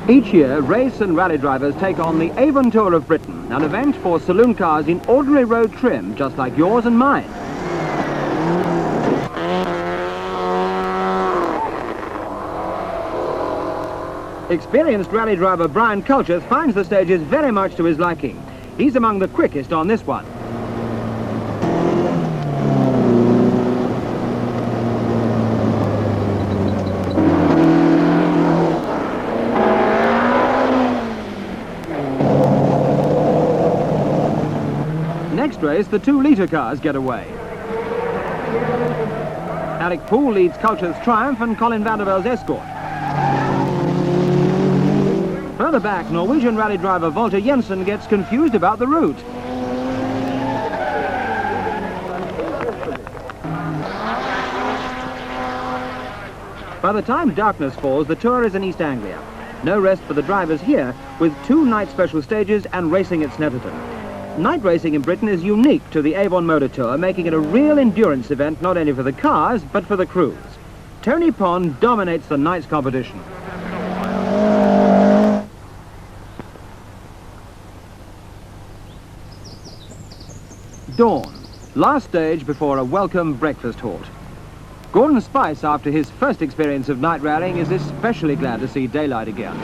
Each year, race and rally drivers take on the Avon Tour of Britain, an event for saloon cars in ordinary road trim, just like yours and mine. Experienced rally driver Brian Culcheth finds the stages very much to his liking. He's among the quickest on this one. Next race, the 2-litre cars get away. Alec Poole leads Culcheth's Triumph and Colin Vandervelde's Escort. Further back, Norwegian rally driver Walter Jensen gets confused about the route. By the time darkness falls, the Tour is in East Anglia. No rest for the drivers here, with 2 night special stages and racing at Snetterton. Night racing in Britain is unique to the Avon Motor Tour, making it a real endurance event not only for the cars, but for the crews. Tony Pond dominates the night's competition. Dawn, last stage before a welcome breakfast halt. Gordon Spice, after his first experience of night rallying, is especially glad to see daylight again.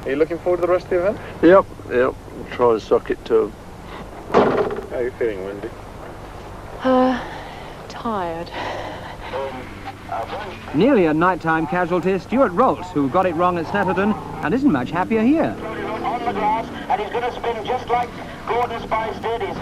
Are you looking forward to the rest of the event? Yep. Try and suck it to him. How are you feeling, Wendy? Tired. Nearly a nighttime casualty, Stuart Rolls, who got it wrong at Snetterton and isn't much happier here. On the grass, and he's going to spin just like Gordon Spice did. Yes,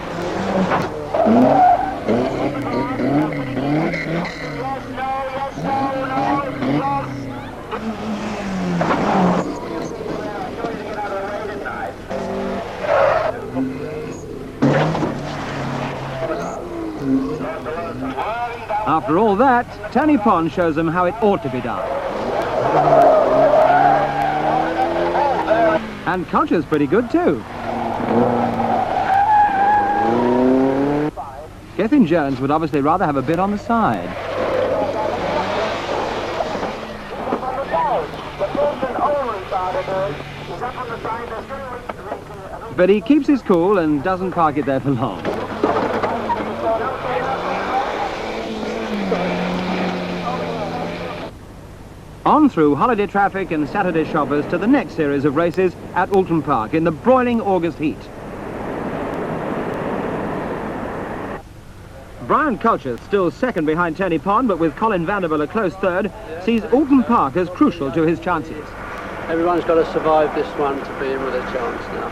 After all that, Tony Pond shows them how it ought to be done. And Culcheth's pretty good too. Gethin Jones would obviously rather have a bit on the side. But he keeps his cool and doesn't park it there for long. On through holiday traffic and Saturday shoppers to the next series of races at Alton Park in the broiling August heat. Brian Culcheth, still second behind Tony Pond, but with Colin Vandervelde a close third, sees Alton Park as crucial to his chances. Everyone's got to survive this one to be in with a chance now.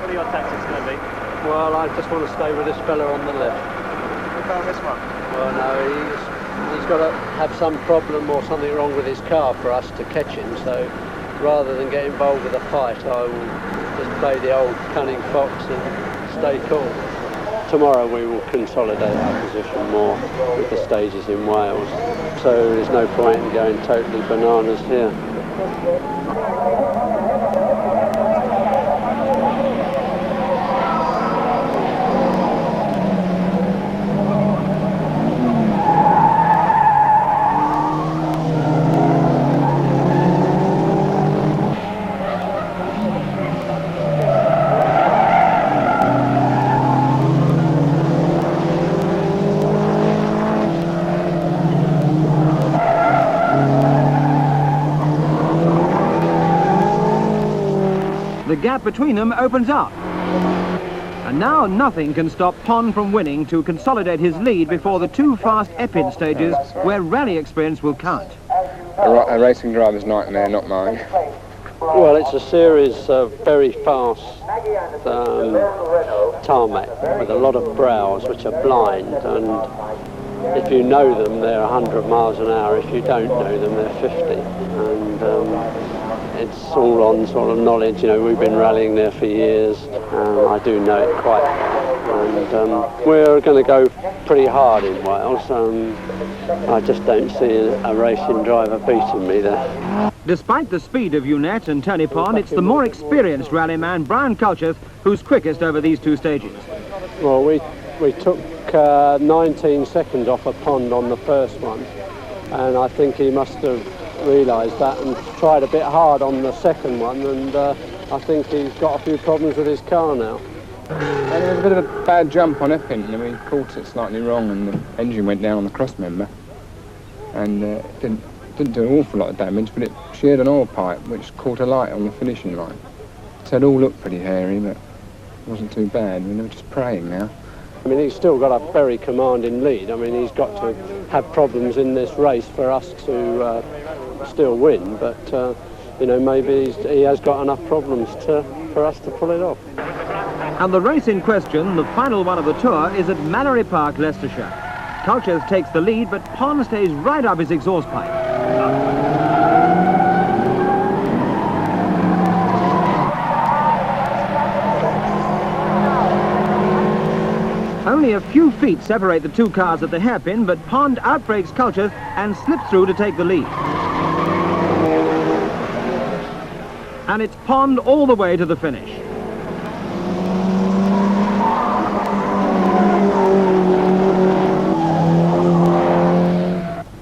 What are your tactics going to be? Well, I just want to stay with this fella on the left. What about this one? Well, no, he's got to have some problem or something wrong with his car for us to catch him, so rather than get involved with a fight, I will just play the old cunning fox and stay cool. Tomorrow we will consolidate our position more with the stages in Wales, so there's no point in going totally bananas here. The gap between them opens up. And now nothing can stop Pond from winning to consolidate his lead before the 2 fast Epid stages where rally experience will count. A racing driver's nightmare, not mine. Well, it's a series of very fast tarmac with a lot of brows which are blind, and if you know them they're 100 miles an hour, if you don't know them they're 50, and it's all on sort of knowledge. You know, we've been rallying there for years, I do know it quite well, and we're going to go pretty hard in Wales. I just don't see a racing driver beating me there. Despite the speed of Unette and Tony Pond, it's the more experienced rallyman Brian Culcheth who's quickest over these 2 stages. Well, we took 19 seconds off a Pond on the first one, and I think he must have realised that and tried a bit hard on the second one, and I think he's got a few problems with his car now. And there was a bit of a bad jump on Epping, and we caught it slightly wrong, and the engine went down on the cross member, and it didn't do an awful lot of damage, but it sheared an oil pipe which caught a light on the finishing line. So it all looked pretty hairy, but it wasn't too bad. I mean, they were just praying now. I mean, he's still got a very commanding lead. I mean, he's got to have problems in this race for us to still win, but you know, maybe he has got enough problems for us to pull it off. And the race in question, the final one of the tour, is at Mallory Park, Leicestershire. Culcheth takes the lead, but Pond stays right up his exhaust pipe. Only a few feet separate the two cars at the hairpin, but Pond outbrakes Culcheth and slips through to take the lead. And it's Pond all the way to the finish.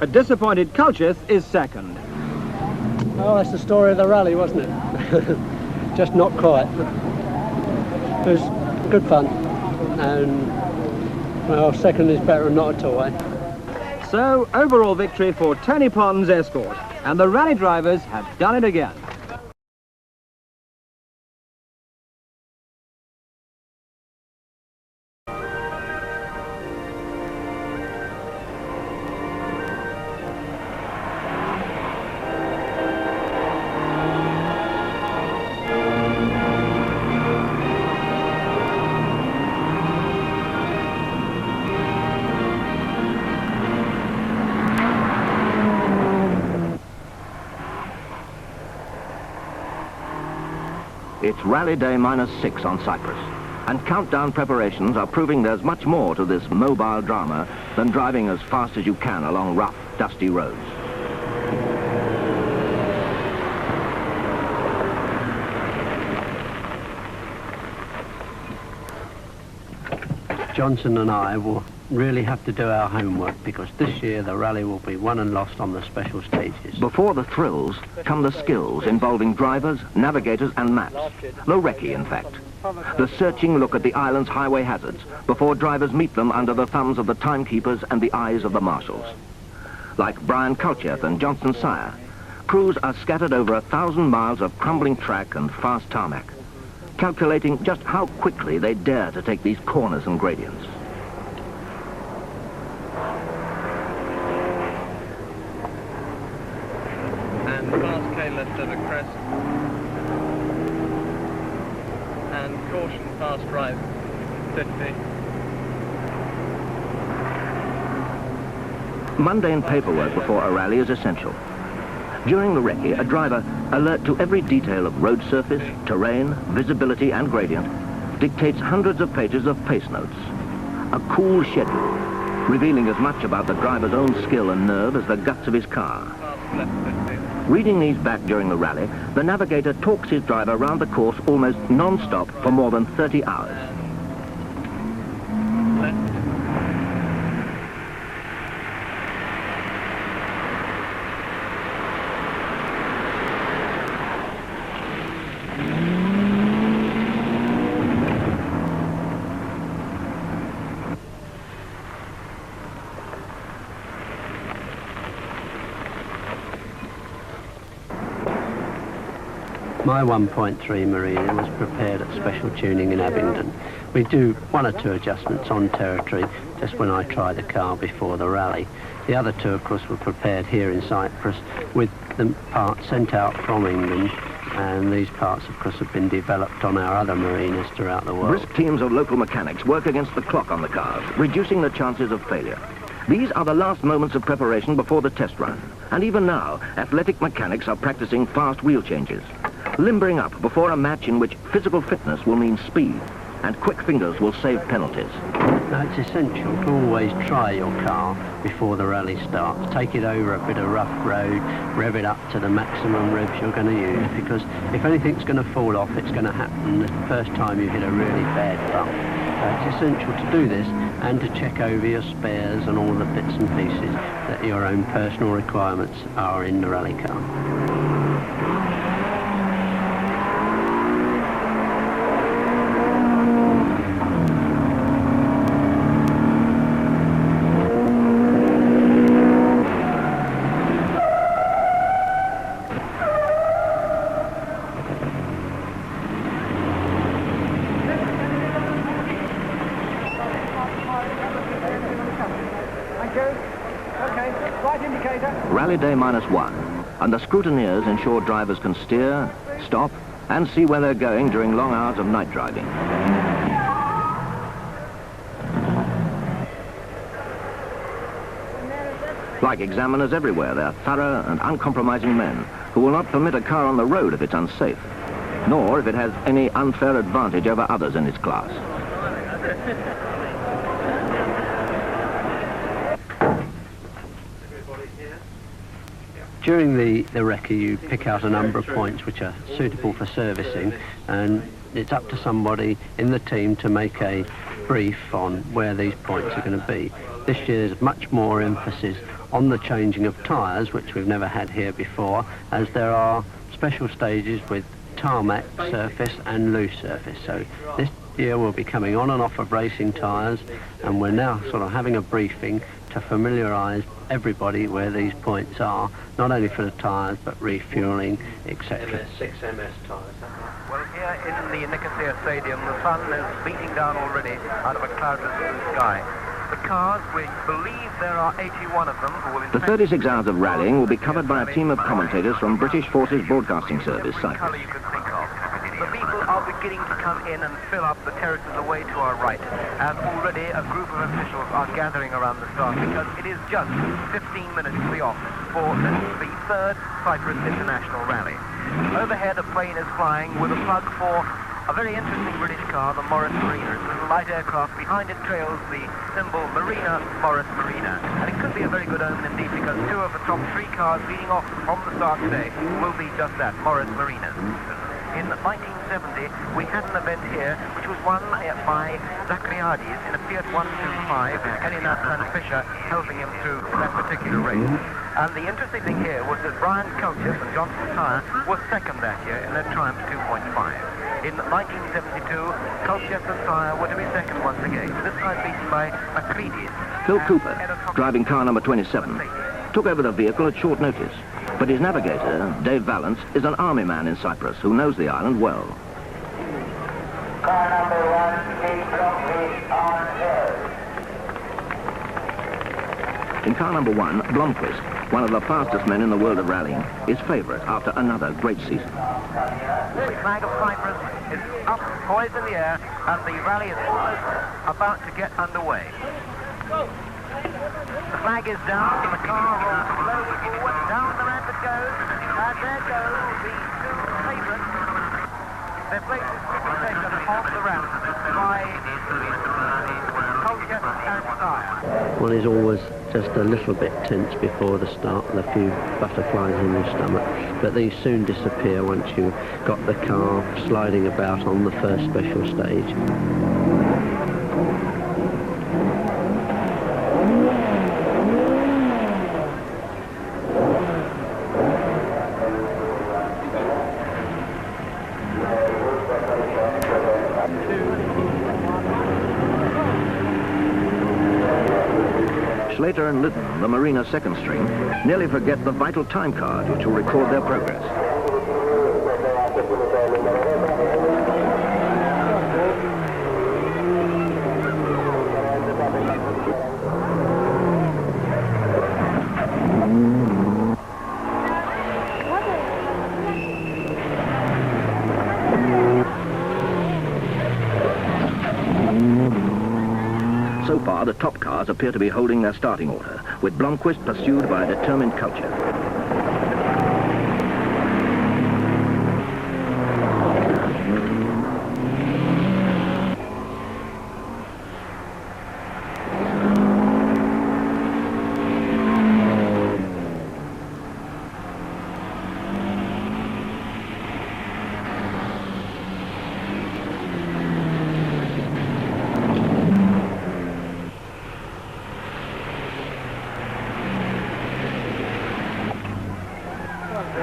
A disappointed Culcheth is second. Oh, that's the story of the rally, wasn't it? Just not quite. It was good fun, and well, second is better than not at all, eh? So, overall victory for Tony Pond's Escort, and the rally drivers have done it again. It's Rally Day -6 on Cyprus, and countdown preparations are proving there's much more to this mobile drama than driving as fast as you can along rough, dusty roads. Johnson and I will really have to do our homework, because this year the rally will be won and lost on the special stages. Before the thrills come the skills involving drivers, navigators and maps. The recce, in fact. The searching look at the island's highway hazards before drivers meet them under the thumbs of the timekeepers and the eyes of the marshals. Like Brian Culcheth and Johnson Sire, crews are scattered over 1,000 miles of crumbling track and fast tarmac, calculating just how quickly they dare to take these corners and gradients. And fast K-lift of a crest. And caution fast right, 50. Mundane paperwork before a rally is essential. During the recce, a driver, alert to every detail of road surface, terrain, visibility and gradient, dictates hundreds of pages of pace notes. A cool schedule, revealing as much about the driver's own skill and nerve as the guts of his car. Fast left, 50. Reading these back during the rally, the navigator talks his driver around the course almost non-stop for more than 30 hours. Left. My 1.3 Marina was prepared at special tuning in Abingdon. We do one or two adjustments on territory just when I try the car before the rally. The other two, of course, were prepared here in Cyprus with the parts sent out from England, and these parts, of course, have been developed on our other marinas throughout the world. Brisk teams of local mechanics work against the clock on the cars, reducing the chances of failure. These are the last moments of preparation before the test run. And even now, athletic mechanics are practicing fast wheel changes, limbering up before a match in which physical fitness will mean speed, and quick fingers will save penalties. Now, it's essential to always try your car before the rally starts. Take it over a bit of rough road, rev it up to the maximum revs you're going to use, because if anything's going to fall off, it's going to happen the first time you hit a really bad bump. So it's essential to do this and to check over your spares and all the bits and pieces that your own personal requirements are in the rally car. Rally day -1, and the scrutineers ensure drivers can steer, stop, and see where they're going during long hours of night driving. Like examiners everywhere, they're thorough and uncompromising men who will not permit a car on the road if it's unsafe, nor if it has any unfair advantage over others in its class. During the recce, you pick out a number of points which are suitable for servicing, and it's up to somebody in the team to make a brief on where these points are going to be. This year there's much more emphasis on the changing of tyres, which we've never had here before, as there are special stages with tarmac surface and loose surface. So this year we'll be coming on and off of racing tyres, and we're now sort of having a briefing to familiarise everybody where these points are, not only for the tyres but refuelling, etc. 6 MS tyres. Well, here in the Nicosia Stadium, the sun is beating down already out of a cloudless blue sky. The cars, we believe there are 81 of them who will... The 36 hours of rallying will be covered by a team of commentators from British Forces Broadcasting Service, Cyprus. You can think of. The people are beginning to come in and fill up the terraces away to our right, and already a group of officials are gathering around the start because it is just 15 minutes to be off for the third Cyprus International Rally. Overhead, a plane is flying with a plug for a very interesting British car, the Morris Marina. It's a little light aircraft. Behind it trails the symbol Marina, Morris Marina. And it could be a very good omen indeed, because 2 of the top 3 cars leading off from the start today will be just that, Morris Marinas. In 1970, we had an event here which was won by Zachariades in a Fiat 125, with Elena and Fisher helping him through that particular race. And the interesting thing here was that Brian Culcheth and Johnson Tyre were second that year in their Triumph 2.5. In 1972, Culcheth and Tyre were to be second once again, this time beaten by Macready. Phil Cooper, driving car number 27, took over the vehicle at short notice, but his navigator, Dave Vallance, is an army man in Cyprus who knows the island well. Car number 1, keep Blomqvist on hill. In car number 1, Blomqvist, one of the fastest men in the world of rallying, is favourite after another great season. The flag of Cyprus is up, poised in the air, and the rally is almost about to get underway. The flag is down, the car rolls slowly forward, down the ramp it goes, and there go the 2 favourites. Their places quickly taken off the ramp by Culcheth and Tyre. One is always just a little bit tense before the start and a few butterflies in the stomach, but these soon disappear once you've got the car sliding about on the first special stage. Slater and Lytton, the Marina second string, nearly forget the vital time card which will record their progress. So far, the top cars appear to be holding their starting order, with Blomqvist pursued by a determined Culcheth. The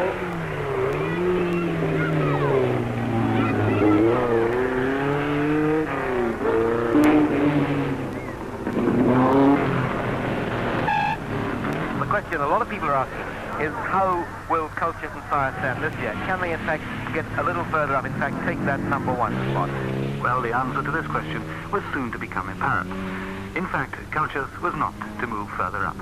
question a lot of people are asking is how will Culcheth and Sire stand this year? Can they in fact get a little further up, in fact take that number 1 spot? Well, the answer to this question was soon to become apparent. In fact, Culcheth was not to move further up.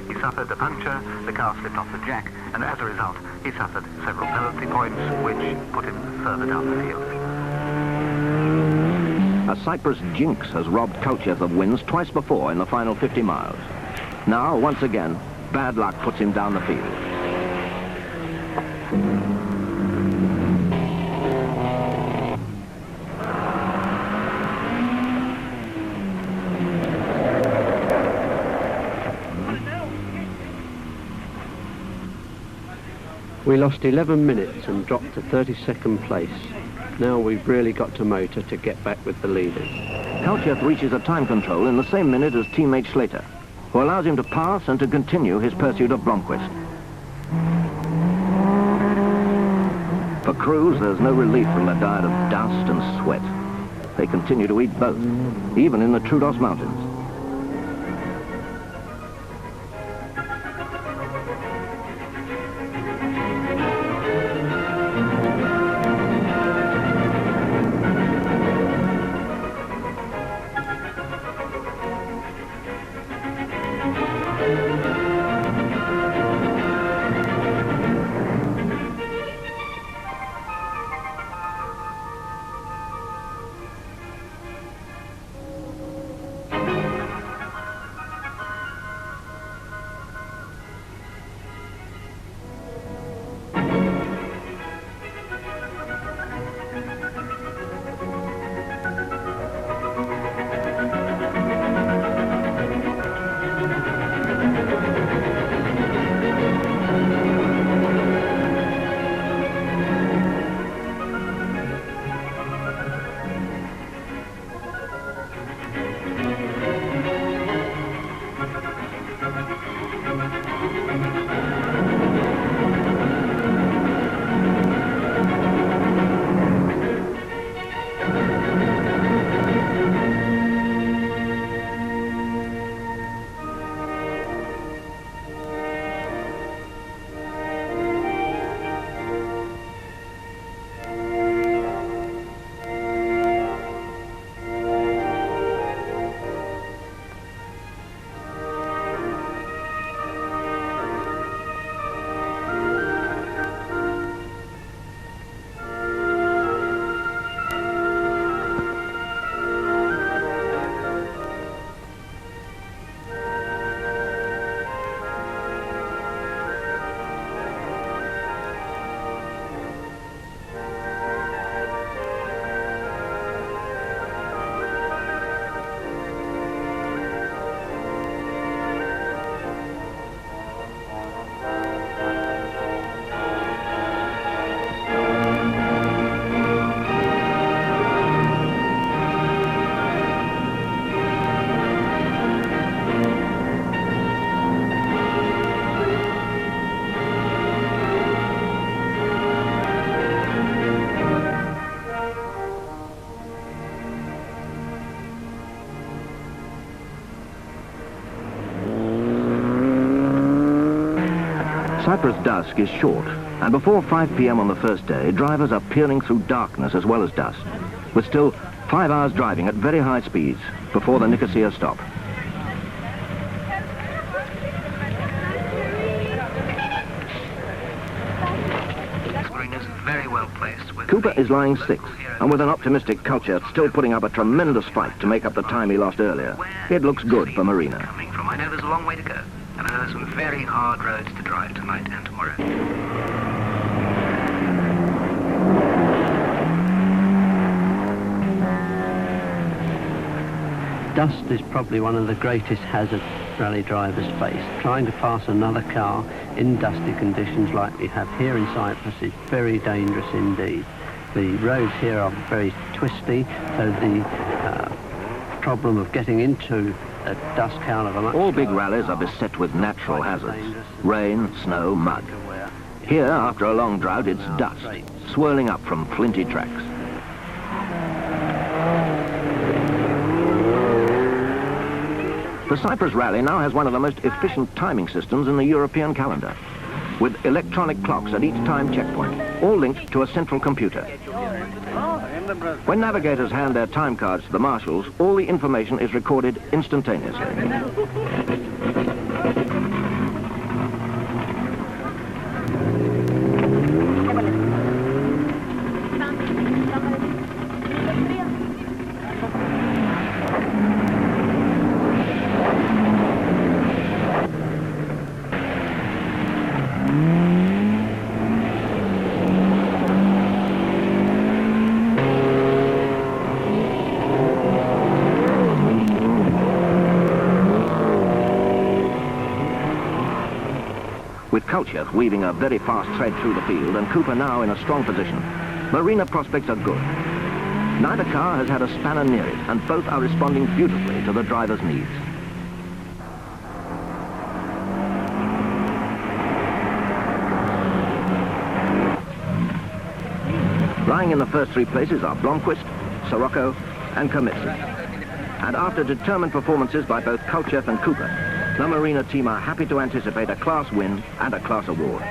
He suffered a puncture, the car slipped off the jack, and as a result, he suffered several penalty points, which put him further down the field. A Cyprus jinx has robbed Culcheth of wins twice before in the final 50 miles. Now, once again, bad luck puts him down the field. We lost 11 minutes and dropped to 32nd place. Now we've really got to motor to get back with the leaders. Culcheth reaches a time control in the same minute as teammate Slater, who allows him to pass and to continue his pursuit of Blomqvist. For crews, there's no relief from the diet of dust and sweat. They continue to eat both, even in the Troodos Mountains. Cyprus dusk is short, and before 5 p.m. on the first day, drivers are peering through darkness as well as dust, with still 5 hours driving at very high speeds before the Nicosia stop. Cooper is lying 6th, and with an optimistic Culcheth still putting up a tremendous fight to make up the time he lost earlier. It looks good for Marina. I know there's a long way to go, and I know there's some very hard roads to drive tonight and tomorrow. Dust is probably one of the greatest hazards rally drivers face. Trying to pass another car in dusty conditions like we have here in Cyprus is very dangerous indeed. The roads here are very twisty, so the problem of getting into a dust cloud of a much All big rallies are beset with natural hazards. Rain, snow, mud. Here, after a long drought, it's dust, swirling up from flinty tracks. The Cyprus Rally now has one of the most efficient timing systems in the European calendar, with electronic clocks at each time checkpoint, all linked to a central computer. When navigators hand their time cards to the marshals, all the information is recorded instantaneously. With Culcheth weaving a very fast thread through the field and Cooper now in a strong position, Marina prospects are good. Neither car has had a spanner near it, and both are responding beautifully to the driver's needs. Lying in the first three places are Blomqvist, Sirocco and Kamitsa. And after determined performances by both Culcheth and Cooper, the Marina team are happy to anticipate a class win and a class award.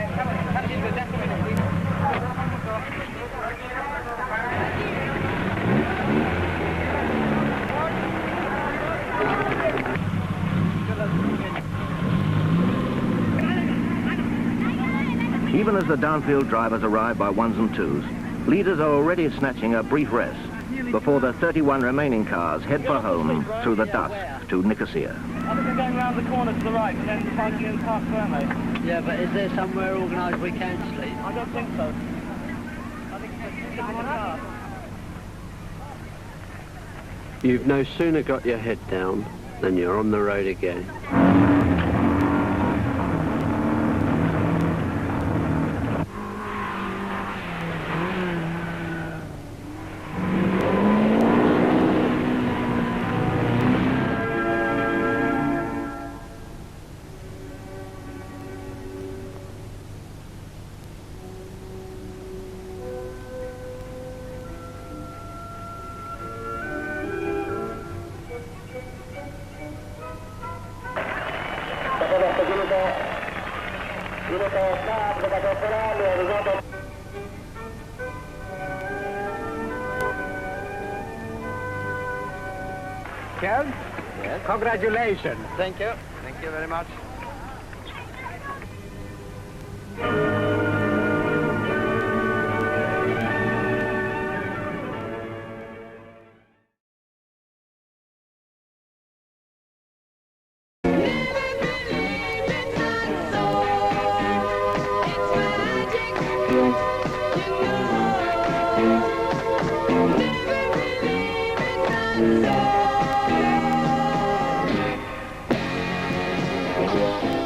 Even as the downfield drivers arrive by ones and twos, leaders are already snatching a brief rest before the 31 remaining cars head for home through the dusk to Nicosia. I think we're going round the corner to the right and then biking in past Verme. Yeah, but is there somewhere organised we can sleep? I don't think so. I think it's a different car. You've no sooner got your head down than you're on the road again. Ken? Yes. Congratulations. Thank you. Thank you very much.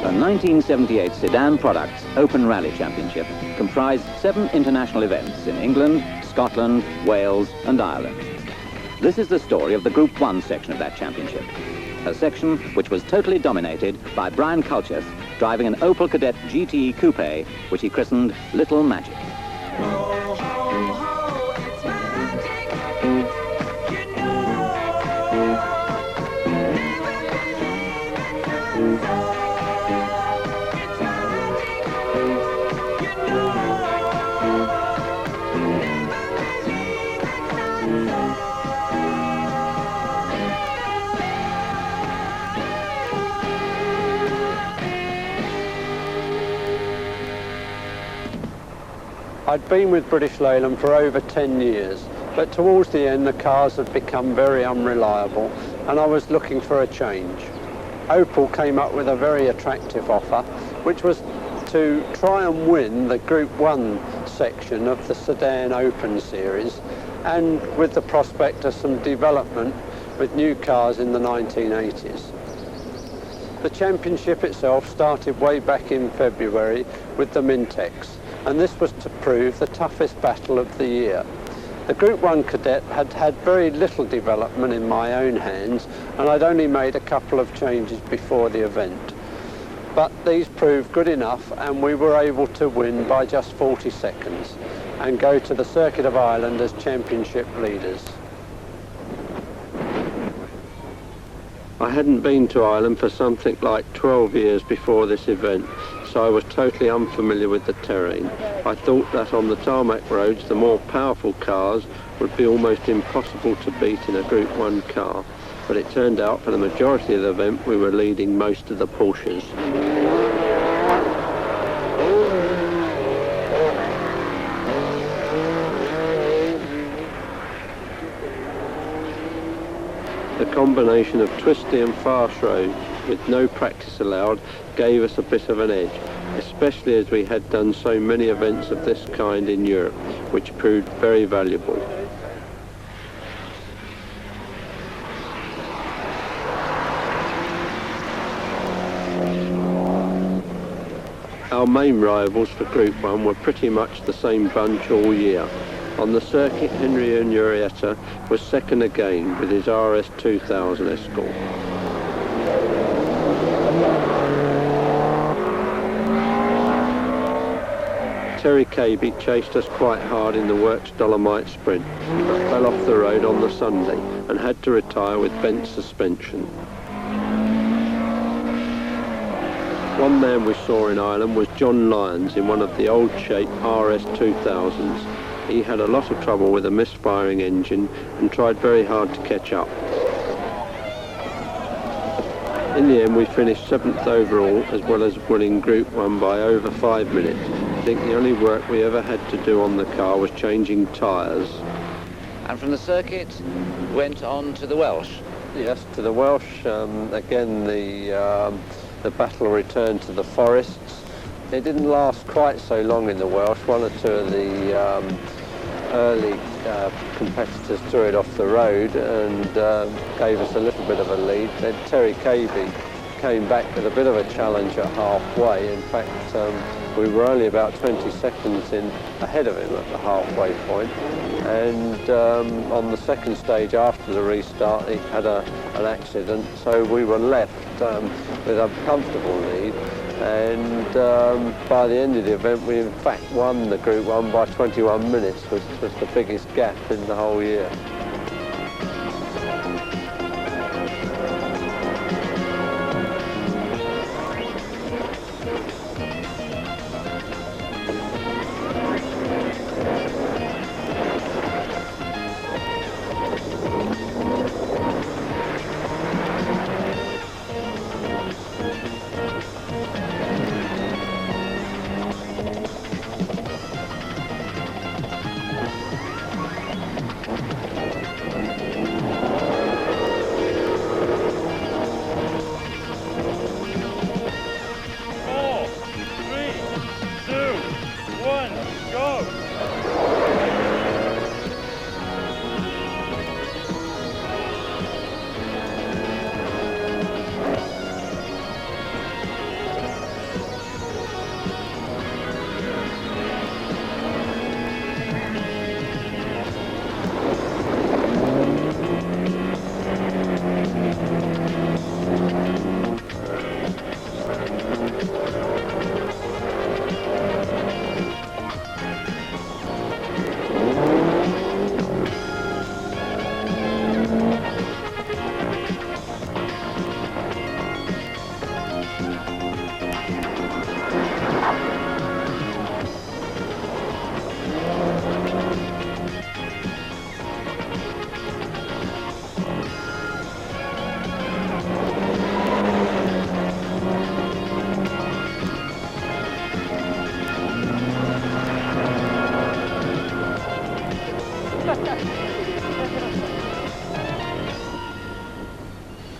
The 1978 Sedan Products Open Rally Championship comprised 7 international events in England, Scotland, Wales and Ireland. This is the story of the Group 1 section of that championship, a section which was totally dominated by Brian Culcheth driving an Opel Kadett GTE Coupe, which he christened Little Magic. I'd been with British Leyland for over 10 years, but towards the end the cars had become very unreliable and I was looking for a change. Opel came up with a very attractive offer, which was to try and win the Group 1 section of the Sedan Open series, and with the prospect of some development with new cars in the 1980s. The championship itself started way back in February with the Mintex, and this was to prove the toughest battle of the year. The Group 1 Kadett had had very little development in my own hands, and I'd only made a couple of changes before the event. but these proved good enough, and we were able to win by just 40 seconds and go to the Circuit of Ireland as championship leaders. I hadn't been to Ireland for something like 12 years before this event, so I was totally unfamiliar with the terrain. I thought that on the tarmac roads, the more powerful cars would be almost impossible to beat in a Group 1 car, but it turned out for the majority of the event we were leading most of the Porsches. The combination of twisty and fast roads with no practice allowed gave us a bit of an edge, especially as we had done so many events of this kind in Europe, which proved very valuable. Our main rivals for Group 1 were pretty much the same bunch all year. On the circuit, Henry Unurieta was second again with his RS 2000 Escort. Terry Cabey chased us quite hard in the Works Dolomite Sprint, but fell off the road on the Sunday and had to retire with bent suspension. One man we saw in Ireland was John Lyons in one of the old shape RS 2000s. He had a lot of trouble with a misfiring engine and tried very hard to catch up. In the end we finished 7th overall, as well as winning Group 1 by over 5 minutes. I think the only work we ever had to do on the car was changing tyres. And from the circuit went on to the Welsh. Yes, to the Welsh. Again, the battle returned to the forests. It didn't last quite so long in the Welsh. One or two of the early competitors threw it off the road and gave us a little bit of a lead. Then Terry Cabey came back with a bit of a challenge at halfway. In fact, we were only about 20 seconds ahead of him at the halfway point. And on the second stage after the restart, he had an accident, so we were left with a comfortable lead. And by the end of the event, we in fact won the Group 1 by 21 minutes, which was the biggest gap in the whole year.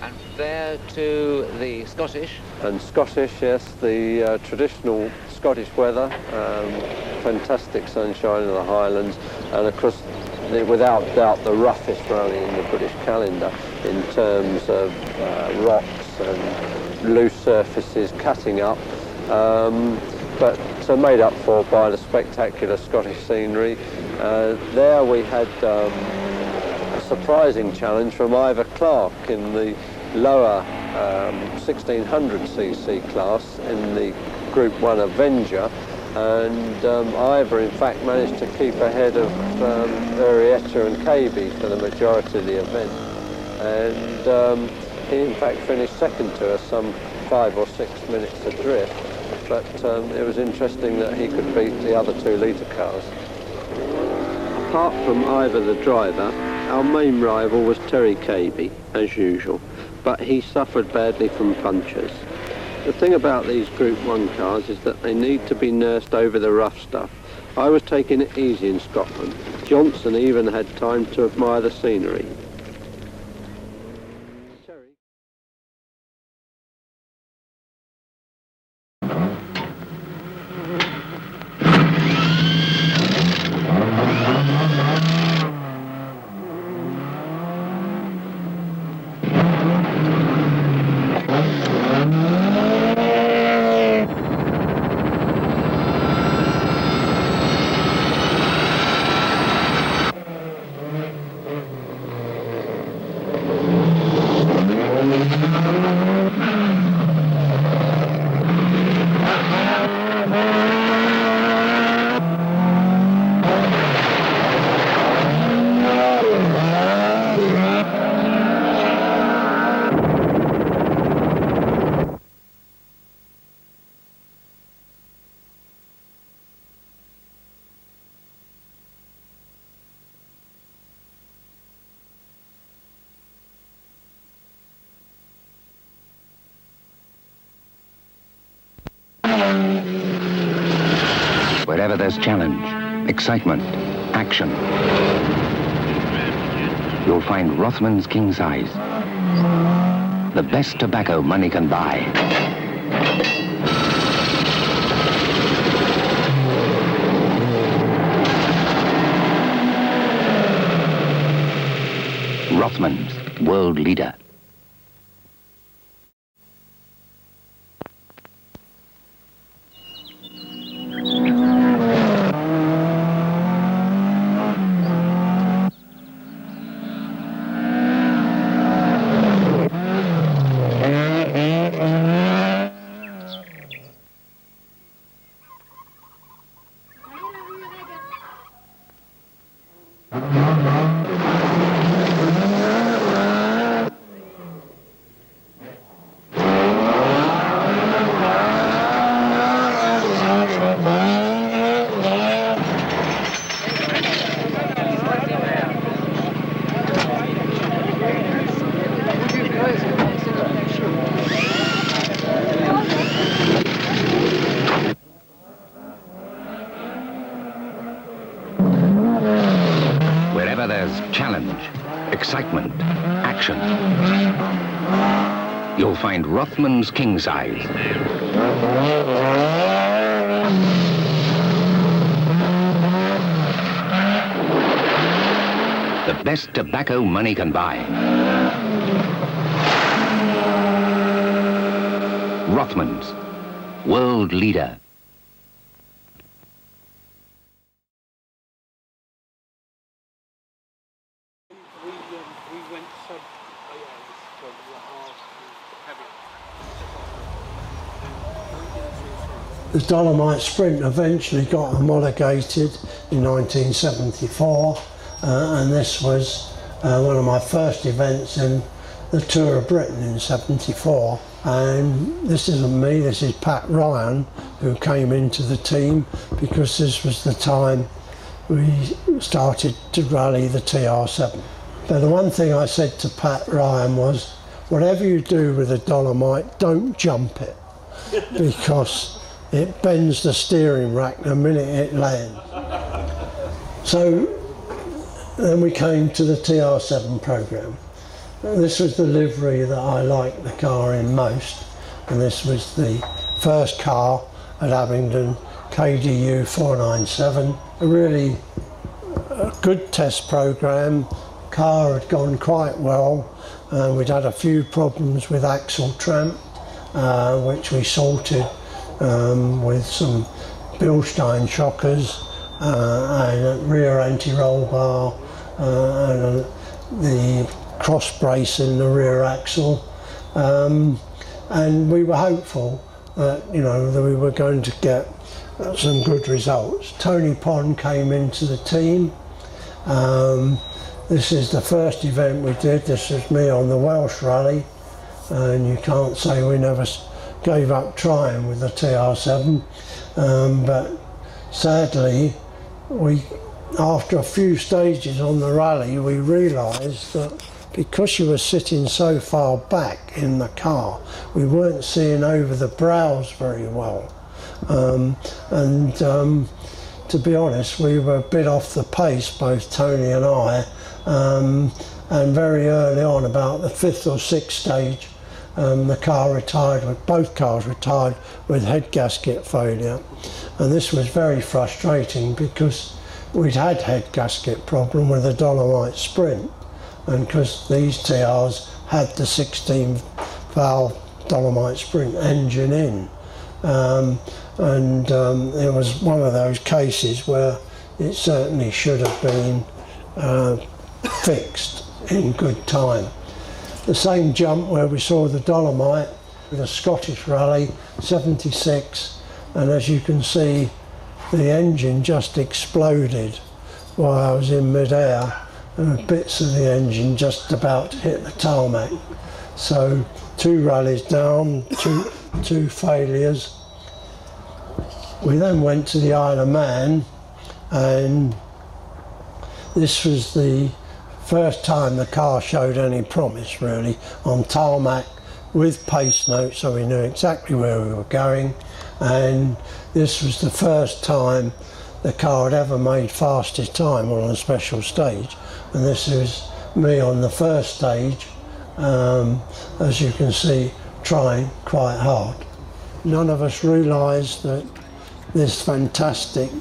And there to the Scottish. And Scottish, yes, the traditional Scottish weather, fantastic sunshine in the Highlands, and of course, without doubt, the roughest rally in the British calendar in terms of rocks and loose surfaces cutting up, but made up for by the spectacular Scottish scenery. There we had a surprising challenge from Ivor Clark in the lower 1600cc class in the Group 1 Avenger, and Ivor in fact managed to keep ahead of Arietta and KB for the majority of the event, and he in fact finished second to us, some 5 or 6 minutes adrift, but it was interesting that he could beat the other 2-litre cars. Apart from Ivor the driver, our main rival was Terry KB, as usual, but he suffered badly from punctures. The thing about these Group 1 cars is that they need to be nursed over the rough stuff. I was taking it easy in Scotland. Johnson even had time to admire the scenery. Wherever there's challenge, excitement, action, you'll find Rothmans King Size. The best tobacco money can buy. Rothmans, world leader. Wherever there's challenge, excitement, action, you'll find Rothmans King Size. The best tobacco money can buy. Rothmans, world leader. The Dolomite Sprint eventually got homologated in 1974, and this was one of my first events in the Tour of Britain in '74. And this isn't me, this is Pat Ryan, who came into the team because this was the time we started to rally the TR7. But the one thing I said to Pat Ryan was, whatever you do with a Dolomite, don't jump it, because it bends the steering rack the minute it lands. So then we came to the TR7 programme. This was the livery that I liked the car in most, and this was the first car at Abingdon, KDU 497. A really good test programme. Car had gone quite well. We'd had a few problems with axle tramp, which we sorted with some Bilstein shockers and a rear anti-roll bar and the cross brace in the rear axle, and we were hopeful that, you know, that we were going to get some good results. Tony Pond came into the team. This is the first event we did. This was me on the Welsh Rally, and you can't say we never gave up trying with the TR7, but sadly, after a few stages on the rally, we realised that because you were sitting so far back in the car, we weren't seeing over the brows very well. To be honest, we were a bit off the pace, both Tony and I, and very early on, about the 5th or 6th stage, both cars retired with head gasket failure. And this was very frustrating because we'd had head gasket problem with the Dolomite Sprint, and because these TRs had the 16-valve Dolomite Sprint engine in. It was one of those cases where it certainly should have been fixed in good time. The same jump where we saw the Dolomite, the Scottish Rally, 76, and as you can see, the engine just exploded while I was in mid-air, and bits of the engine just about to hit the tarmac. So 2 rallies down, two failures. We then went to the Isle of Man, and this was the first time the car showed any promise, really, on tarmac with pace notes, so we knew exactly where we were going. And this was the first time the car had ever made fastest time on a special stage, and this is me on the first stage, as you can see, trying quite hard. None of us realised that this fantastic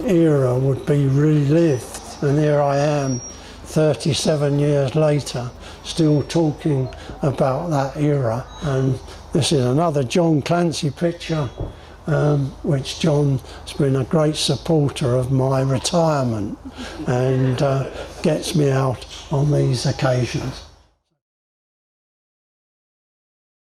era would be relived, and here I am 37 years later still talking about that era. And this is another John Clancy picture, which John has been a great supporter of my retirement and gets me out on these occasions.